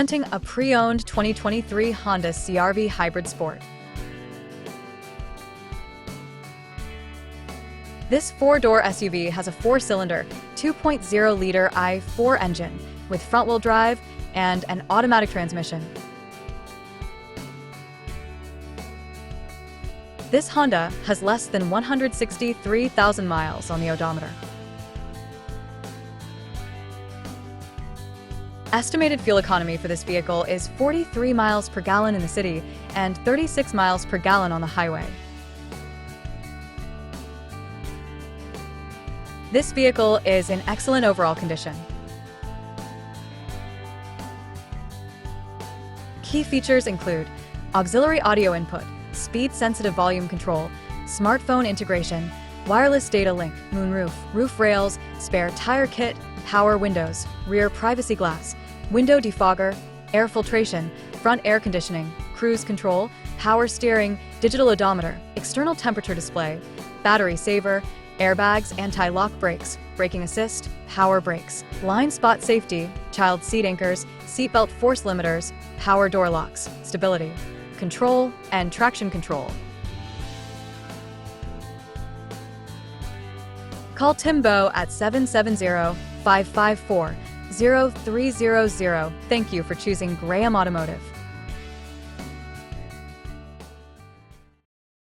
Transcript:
Presenting a pre-owned 2023 Honda CR-V Hybrid Sport. This four-door SUV has a four-cylinder, 2.0-liter i4 engine with front-wheel drive and an automatic transmission. This Honda has less than 163,000 miles on the odometer. Estimated fuel economy for this vehicle is 43 miles per gallon in the city and 36 miles per gallon on the highway. This vehicle is in excellent overall condition. Key features include auxiliary audio input, speed-sensitive volume control, smartphone integration, wireless data link, moonroof, roof rails, spare tire kit, power windows, rear privacy glass, window defogger, air filtration, front air conditioning, cruise control, power steering, digital odometer, external temperature display, battery saver, airbags, anti-lock brakes, braking assist, power brakes, blind spot safety, child seat anchors, seatbelt force limiters, power door locks, stability control, and traction control. Call Tim Bowe at 770-554-0300. Thank you for choosing Graham Automotive.